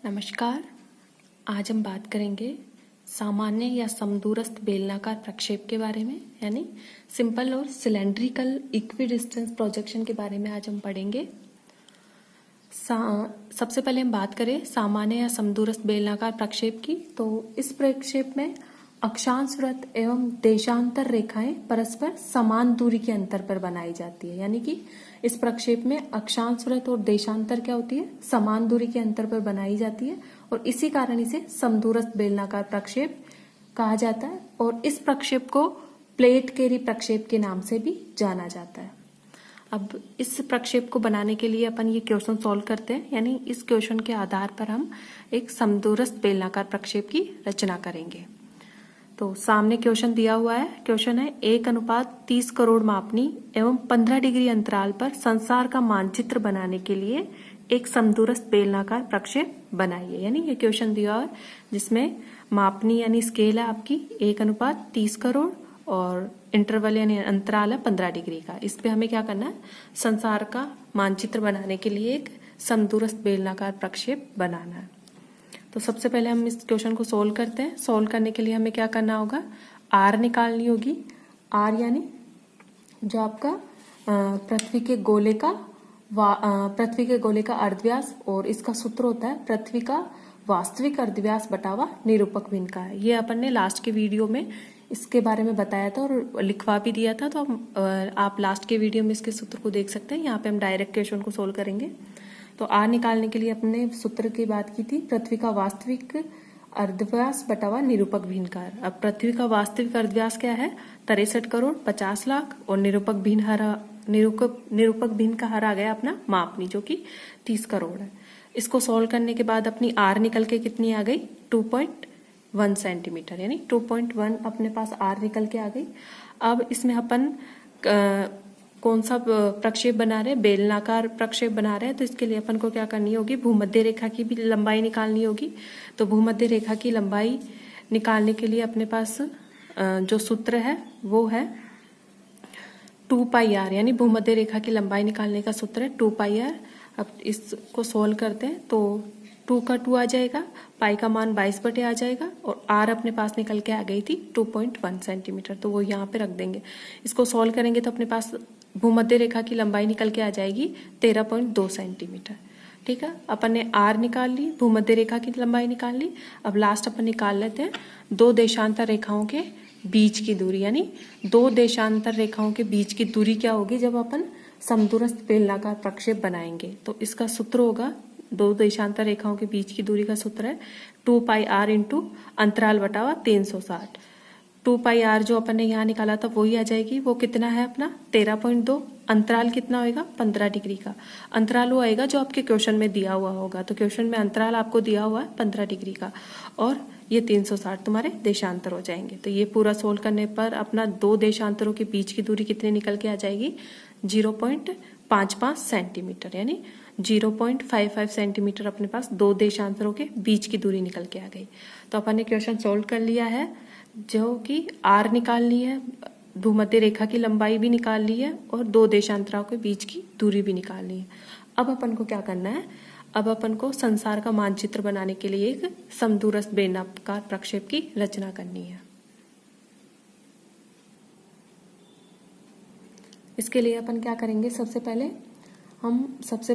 नमस्कार। आज हम बात करेंगे सामान्य या समदूरस्थ बेलनाकार प्रक्षेप के बारे में, यानी सिंपल और सिलेंड्रिकल इक्विडिस्टेंस प्रोजेक्शन के बारे में आज हम पढ़ेंगे। सबसे पहले हम बात करें सामान्य या समदूरस्थ बेलनाकार प्रक्षेप की, तो इस प्रक्षेप में अक्षांश वृत्त एवं देशांतर रेखाएं परस्पर समान दूरी के अंतर पर बनाई जाती है। यानी कि इस प्रक्षेप में अक्षांश वृत्त और देशांतर क्या होती है, समान दूरी के अंतर पर बनाई जाती है और इसी कारण इसे समदूरस्थ बेलनाकार प्रक्षेप कहा जाता है। और इस प्रक्षेप को प्लेट केरी प्रक्षेप के नाम से भी जाना जाता है। अब इस प्रक्षेप को बनाने के लिए अपन ये क्वेश्चन सॉल्व करते हैं, यानी इस क्वेश्चन के आधार पर हम एक समदूरस्थ बेलनाकार प्रक्षेप की रचना करेंगे। तो सामने क्वेश्चन दिया हुआ है। क्वेश्चन है 1:30 करोड़ मापनी एवं 15 डिग्री अंतराल पर संसार का मानचित्र बनाने के लिए एक समदूरस्थ बेलनाकार प्रक्षेप बनाइए। यानी ये क्वेश्चन दिया है जिसमें मापनी यानी स्केल है आपकी 1:30 करोड़ और इंटरवल यानी अंतराल है 15 डिग्री का। इस पे हमें क्या करना है, संसार का मानचित्र बनाने के लिए एक समदूरस्थ बेलनाकार प्रक्षेप बनाना है। तो सबसे पहले हम इस क्वेश्चन को सोल्व करते हैं। सोल्व करने के लिए हमें क्या करना होगा, आर निकालनी होगी। आर यानी जो आपका पृथ्वी के गोले का अर्धव्यास, और इसका सूत्र होता है पृथ्वी का वास्तविक अर्धव्यास बटावा निरूपक भिन्न का है। ये अपन ने लास्ट के वीडियो में इसके बारे में बताया था और लिखवा भी दिया था, तो आप लास्ट के वीडियो में इसके सूत्र को देख सकते हैं। यहाँ पे हम डायरेक्ट क्वेश्चन को सोल्व करेंगे। तो आर निकालने के लिए अपने सूत्र की बात की थी, पृथ्वी का वास्तविक अर्धव्यास बटावा निरूपक भिन्न का। अब पृथ्वी का वास्तविक अर्धव्यास क्या है, 63 करोड़ 50 लाख और निरूपक भिन्न का हर आ गया अपना मापनी जो कि 30 करोड़ है। इसको सोल्व करने के बाद अपनी आर निकल के कितनी आ गई, 2.1 सेंटीमीटर, यानी 2.1 अपने पास आर निकल के आ गई। अब इसमें अपन कौन सा प्रक्षेप बना रहे हैं, बेलनाकार प्रक्षेप बना रहे हैं, तो इसके लिए अपन को क्या करनी होगी, भूमध्य रेखा की भी लंबाई निकालनी होगी। तो भूमध्य रेखा की लंबाई निकालने के लिए अपने पास जो सूत्र है वो है 2πr, यानी भूमध्य रेखा की लंबाई निकालने का सूत्र है 2πr। अब इसको सोल्व करते हैं तो 2 का 2 आ जाएगा, पाई का मान 22 बटे आ जाएगा और आर अपने पास निकल के आ गई थी 2.1 सेंटीमीटर, तो वो यहाँ पे रख देंगे। इसको सोल्व करेंगे तो अपने पास भूमध्य रेखा की लंबाई निकल के आ जाएगी 13.2 सेंटीमीटर। ठीक है, अपन ने आर निकाल ली, भूमध्य रेखा की लंबाई निकाल ली। अब लास्ट अपन निकाल लेते हैं दो देशांतर रेखाओं के बीच की दूरी, यानी दो देशांतर रेखाओं के बीच की दूरी क्या होगी जब अपन समदूरस्थ बेलनाकार प्रक्षेप बनाएंगे। तो इसका सूत्र होगा, दो देशांतर रेखाओं के बीच की दूरी का सूत्र है 2πr इंटू अंतराल बटावा 360। 2πr जो अपन ने यहाँ निकाला था वही आ जाएगी, वो कितना है अपना 13.2। अंतराल कितना होएगा, 15 डिग्री का। अंतराल वो आएगा जो आपके क्वेश्चन में दिया हुआ होगा, तो क्वेश्चन में अंतराल आपको दिया हुआ है 15 डिग्री का और ये 360 तुम्हारे देशांतर हो जाएंगे। तो ये पूरा सोल्व करने पर अपना दो देशांतरों के बीच की दूरी कितनी निकल के आ जाएगी, 0.55 सेंटीमीटर, यानी 0.55 सेंटीमीटर अपने पास दो देशांतरों के बीच की दूरी निकल के आ गई। तो अपन ने क्वेश्चन सोल्व कर लिया है, जो कि आर निकाल ली है, भूमध्य रेखा की लंबाई भी निकाल ली है और दो देशांतरों के बीच की दूरी भी निकाल ली है। अब अपन को क्या करना है, अब अपन को संसार का मानचित्र बनाने के लिए एक समदूरस्थ बेलनाकार प्रक्षेप की रचना करनी है। इसके लिए अपन क्या करेंगे, सबसे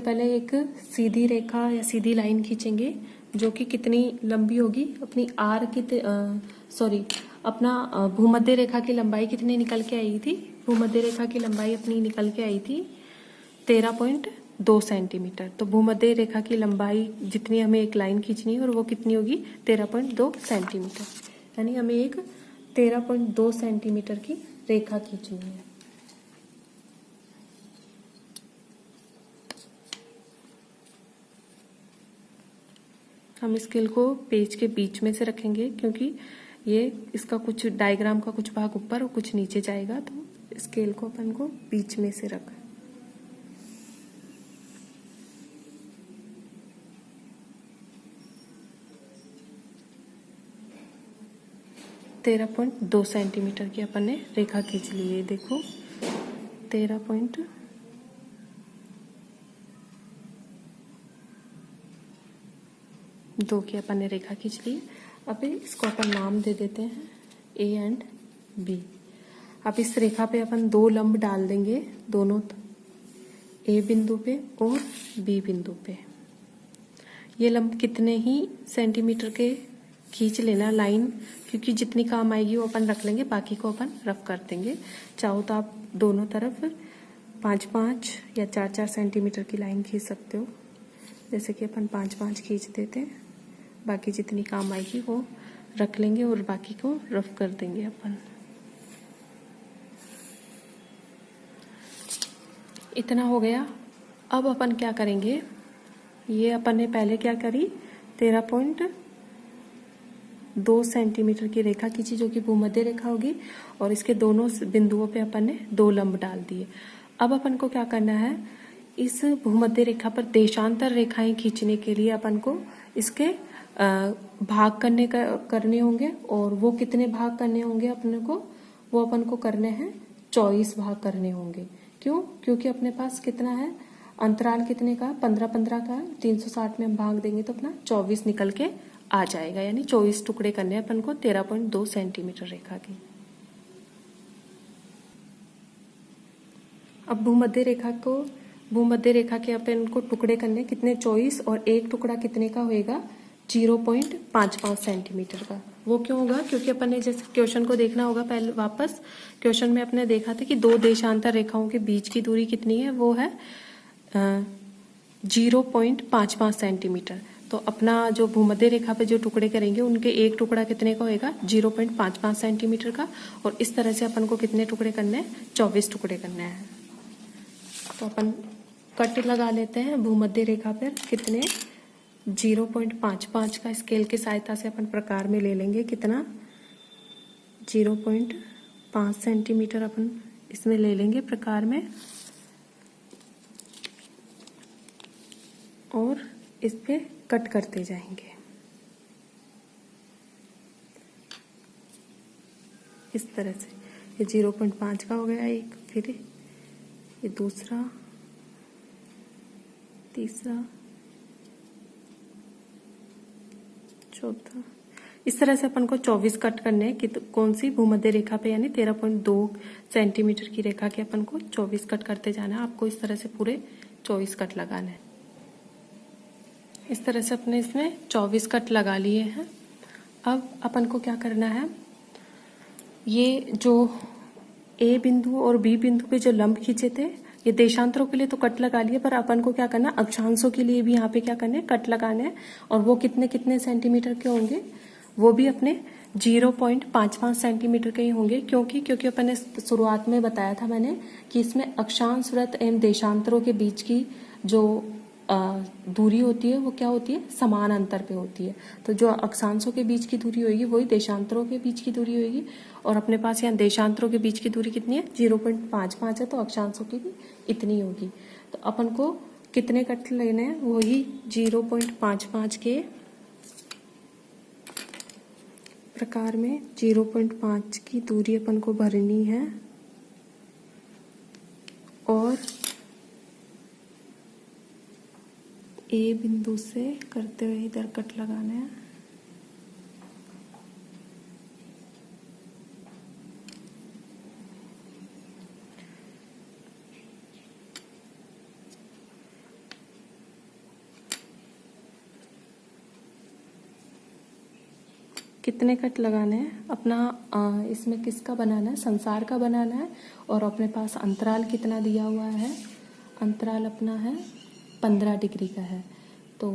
पहले एक सीधी रेखा या सीधी लाइन खींचेंगे जो कि कितनी लंबी होगी, अपनी आर की अपना भूमध्य रेखा की लंबाई कितनी निकल के आई थी, भूमध्य रेखा की लंबाई अपनी निकल के आई थी 13.2 सेंटीमीटर। तो भूमध्य रेखा की लंबाई जितनी हमें एक लाइन खींचनी है और वो कितनी होगी 13.2 सेंटीमीटर, यानी हमें एक 13.2 सेंटीमीटर की रेखा खींचनी है। हम स्केल को पेज के बीच में से रखेंगे क्योंकि ये इसका कुछ डायग्राम का कुछ भाग ऊपर और कुछ नीचे जाएगा, तो स्केल को अपन को बीच में से रखें। 13.2 सेंटीमीटर की अपन ने रेखा खींच ली है। देखो 13.2 2 2 की अपन ने रेखा खींच ली। अब इसको अपन नाम दे देते हैं A एंड B। अब इस रेखा पे अपन 2 लंब डाल देंगे दोनों A बिंदु पे और B बिंदु पे। ये लंब कितने ही सेंटीमीटर के खींच लेना लाइन, क्योंकि जितनी काम आएगी वो अपन रख लेंगे, बाकी को अपन रफ कर देंगे। चाहो तो आप दोनों तरफ 5-5 या 4-4 सेंटीमीटर की लाइन खींच सकते हो। जैसे कि अपन 5-5 खींच देते हैं, बाकी जितनी काम आएगी वो रख लेंगे और बाकी को रफ कर देंगे अपन। इतना हो गया। अब अपन क्या करेंगे, ये अपन ने पहले क्या करी, 13.2 सेंटीमीटर की रेखा खींची जो कि भूमध्य रेखा होगी, और इसके दोनों बिंदुओं पे अपन ने 2 लंब डाल दिए। अब अपन को क्या करना है, इस भूमध्य रेखा पर देशांतर रेखाएं खींचने के लिए अपन को इसके भाग करने होंगे, और वो कितने भाग करने होंगे अपने को, वो अपन को करने हैं 24 भाग करने होंगे। क्यों? क्योंकि अपने पास कितना है, अंतराल कितने का, 15-15 का, 360 में हम भाग देंगे तो अपना 24 निकल के आ जाएगा। यानी 24 टुकड़े करने हैं अपन को 13.2 सेंटीमीटर रेखा के। अब भूमध्य रेखा के अपन को टुकड़े करने कितने, 24, और एक टुकड़ा कितने का होएगा, 0.55 सेंटीमीटर का। वो क्यों होगा, क्योंकि अपन ने जैसे क्वेश्चन को देखना होगा पहले वापस। क्वेश्चन में अपने देखा था कि 2 देशांतर रेखाओं के बीच की दूरी कितनी है, वो है 0.55 सेंटीमीटर। तो अपना जो भूमध्य रेखा पे जो टुकड़े करेंगे उनके एक टुकड़ा कितने का होएगा, 0.55 सेंटीमीटर का। और इस तरह से अपन को कितने टुकड़े करने हैं, 24 टुकड़े करने हैं। तो अपन कट लगा लेते हैं भूमध्य रेखा पर, कितने 0.55 का स्केल की सहायता से अपन प्रकार में ले लेंगे, कितना 0.5 सेंटीमीटर अपन इसमें ले लेंगे प्रकार में, और इस पे कट करते जाएंगे इस तरह से। ये 0.5 का हो गया एक, फिर ये दूसरा, तीसरा, चौथा। इस तरह से अपन को 24 कट करने हैं कि कौन सी, भूमध्य रेखा पे, यानी 13.2 सेंटीमीटर की रेखा के अपन को 24 कट करते जाना है। आपको इस तरह से पूरे 24 कट लगाने हैं। इस तरह से अपने इसमें 24 कट लगा लिए हैं। अब अपन को क्या करना है, ये जो A बिंदु और B बिंदु पे जो लंब खींचे थे, ये देशांतरों के लिए तो कट लगा लिए, पर अपन को क्या करना, अक्षांशों के लिए भी यहाँ पे क्या करने, कट लगाने हैं। और वो कितने कितने सेंटीमीटर के होंगे, वो भी अपने 0.55 सेंटीमीटर के ही होंगे। क्योंकि अपन ने शुरुआत में बताया था मैंने कि इसमें अक्षांश वृत्त एवं देशांतरों के बीच की जो दूरी होती है वो क्या होती है, समान अंतर पे होती है। तो जो अक्षांशों के बीच की दूरी होगी वही देशांतरों के बीच की दूरी होगी। और अपने पास यहाँ देशांतरों के बीच की दूरी कितनी है, 0.55 है, तो अक्षांशों की भी इतनी होगी। तो अपन को कितने कट लेने हैं, वही 0.55 के प्रकार में 0.5 की दूरी अपन को भरनी है, और A बिंदु से करते हुए इधर कट लगाना है। कितने कट लगाने हैं अपना, इसमें किसका बनाना है, संसार का बनाना है। और अपने पास अंतराल कितना दिया हुआ है, अंतराल अपना है 15 डिग्री का है। तो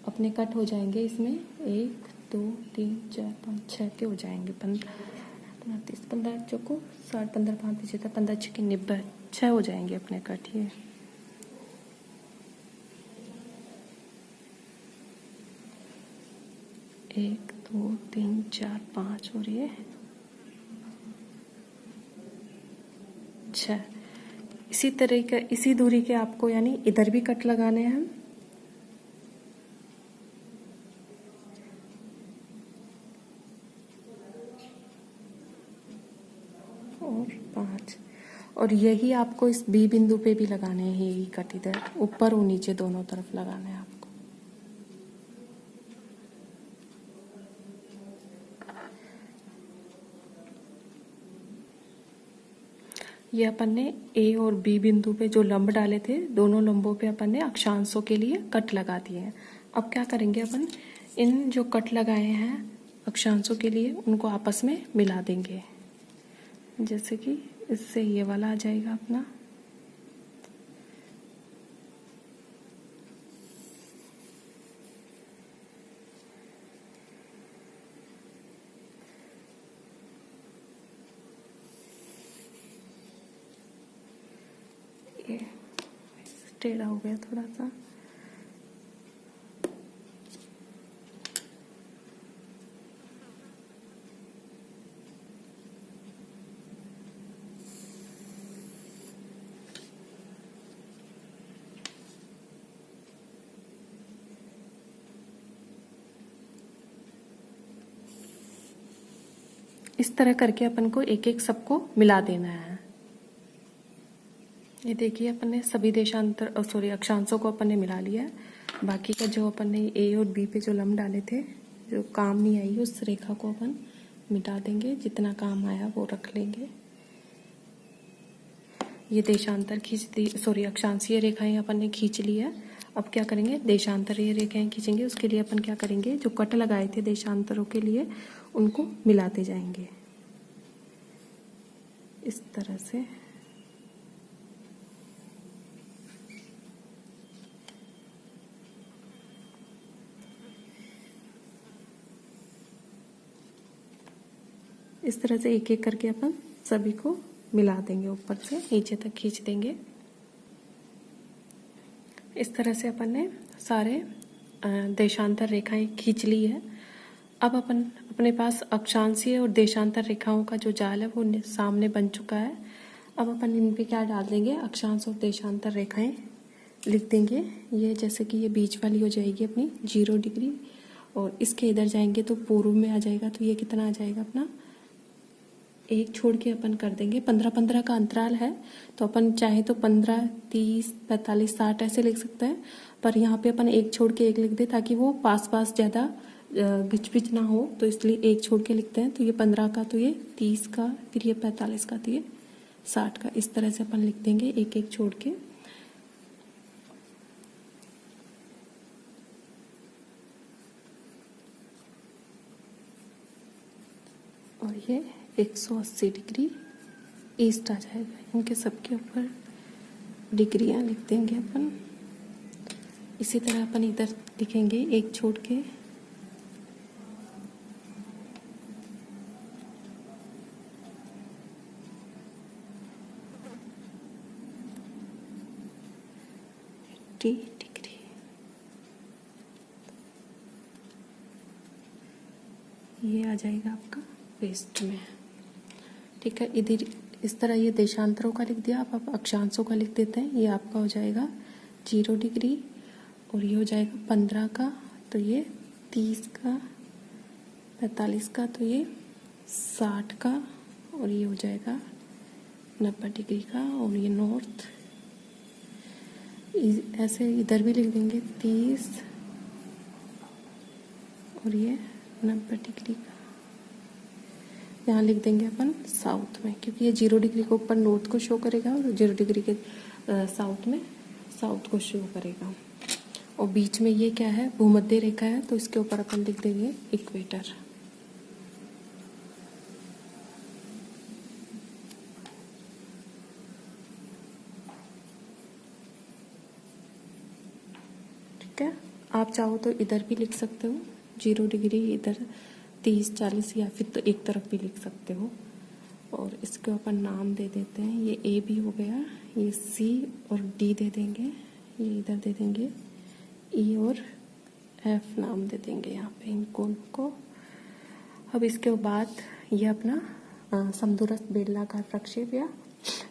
अपने कट हो जाएंगे इसमें 1 2 3 4 5 6 के हो जाएंगे, 15 30 15 चौको 60 15 5 75 15 6 90 6 हो जाएंगे अपने कट। ये 1 2 3 4 5 और ये 6। इसी तरह का, इसी दूरी के आपको यानी इधर भी कट लगाने हैं। और 5, और यही आपको इस B बिंदु पे भी लगाने हैं, यही कट इधर ऊपर और नीचे दोनों तरफ लगाना है आपको। ये अपन ने ए और बी बिंदु पे जो लंब डाले थे, दोनों लंबों पे अपन ने अक्षांशों के लिए कट लगा दिए हैं। अब क्या करेंगे अपन, इन जो कट लगाए हैं अक्षांशों के लिए उनको आपस में मिला देंगे। जैसे कि इससे ये वाला आ जाएगा अपना, ये टेढ़ा हो गया थोड़ा सा। इस तरह करके अपन को एक एक सबको मिला देना है। ये देखिए अपन ने सभी देशांतर अक्षांशों को अपन ने मिला लिया है। बाकी का जो अपन ने ए और बी पे जो लंब डाले थे, जो काम नहीं आई उस रेखा को अपन मिटा देंगे, जितना काम आया वो रख लेंगे। ये देशांतर खींच दी, अक्षांशीय रेखाएं अपन ने खींच ली है। अब क्या करेंगे, देशांतरीय रेखाएं खींचेंगे। उसके लिए अपन क्या करेंगे, जो कट लगाए थे देशांतरों के लिए उनको मिलाते जाएंगे इस तरह से। इस तरह से एक एक करके अपन सभी को मिला देंगे, ऊपर से नीचे तक खींच देंगे। इस तरह से अपन ने सारे देशांतर रेखाएं खींच ली है। अब अपन अपने पास अक्षांशीय और देशांतर रेखाओं का जो जाल है वो सामने बन चुका है। अब अपन इन पे क्या डाल देंगे, अक्षांश और देशांतर रेखाएं लिख देंगे। ये जैसे कि ये बीच वाली हो जाएगी अपनी 0 डिग्री, और इसके इधर जाएंगे तो पूर्व में आ जाएगा। तो ये कितना आ जाएगा अपना, एक छोड़ के अपन कर देंगे। 15-15 का अंतराल है, तो अपन चाहे तो 15, 30, 45, 60 ऐसे लिख सकते हैं। पर यहाँ पे अपन एक छोड़ के एक लिख दे, ताकि वो पास पास ज़्यादा घिच ना हो, तो इसलिए एक छोड़ के लिखते हैं। तो ये 15 का, तो ये 30 का, फिर ये 45 का, तो ये 60 का। इस तरह से अपन लिख देंगे एक एक छोड़ के। और ये 180 डिग्री ईस्ट आ जाएगा। इनके सबके ऊपर डिग्रियां लिख देंगे अपन। इसी तरह अपन इधर लिखेंगे एक छोड़ के। डिग्री, ये आ जाएगा आपका वेस्ट में। ठीक है, इधर इस तरह ये देशांतरों का लिख दिया। अब आप अक्षांशों का लिख देते हैं। ये आपका हो जाएगा 0 डिग्री, और ये हो जाएगा 15 का, तो ये 30 का, 45 का, तो ये 60 का, और ये हो जाएगा 90 डिग्री का। और ये नॉर्थ, ऐसे इधर भी लिख देंगे 30, और ये 90 डिग्री का। यहाँ लिख देंगे अपन साउथ में, क्योंकि ये 0 डिग्री को ऊपर नॉर्थ को शो करेगा और 0 डिग्री के साउथ में साउथ को शो करेगा। और बीच में ये क्या है, भूमध्य रेखा है, तो इसके ऊपर अपन लिख देंगे इक्वेटर। ठीक है, आप चाहो तो इधर भी लिख सकते हो 0 डिग्री, इधर 30, 40, या फिर तो एक तरफ भी लिख सकते हो। और इसके ऊपर नाम दे देते हैं। ये ए भी हो गया, ये सी और डी दे देंगे, ये इधर दे देंगे ई और एफ नाम दे देंगे यहाँ पे इन कोण को। अब इसके बाद ये अपना समदूरस्थ बेलनाकार प्रक्षेप या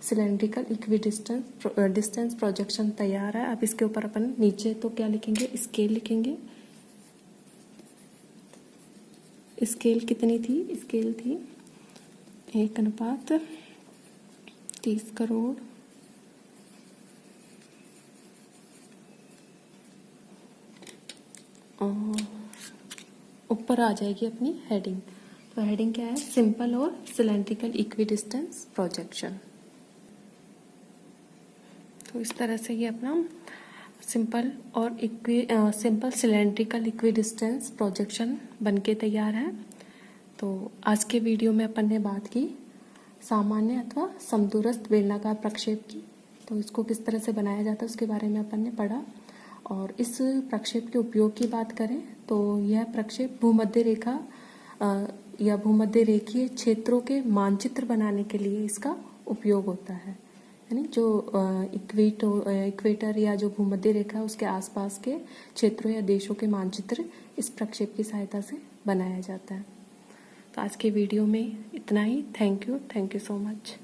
सिलेंड्रिकल डिस्टेंस प्रोजेक्शन तैयार है। अब इसके ऊपर अपन नीचे तो क्या लिखेंगे, स्केल लिखेंगे। स्केल कितनी थी, स्केल थी 1:30 करोड़। और ऊपर आ जाएगी अपनी हेडिंग। तो हेडिंग क्या है, सिंपल और सिलेंड्रिकल इक्विडिस्टेंस प्रोजेक्शन। तो इस तरह से ये अपना सिंपल और simple cylindrical equi distance projection बनके तैयार है। तो आज के वीडियो में अपन ने बात की सामान्य अथवा समदूरस्थ बेलनाकार प्रक्षेप की। तो इसको किस तरह से बनाया जाता है उसके बारे में अपन ने पढ़ा। और इस प्रक्षेप के उपयोग की बात करें तो यह प्रक्षेप भूमध्य रेखा या भूमध्य रेखीय क्षेत्रों के मानचित्र बनाने के लिए इसका उपयोग होता है। यानी जो इक्वेटर या जो भूमध्य रेखा है उसके आसपास के क्षेत्रों या देशों के मानचित्र इस प्रक्षेप की सहायता से बनाया जाता है। तो आज के वीडियो में इतना ही। Thank you so much.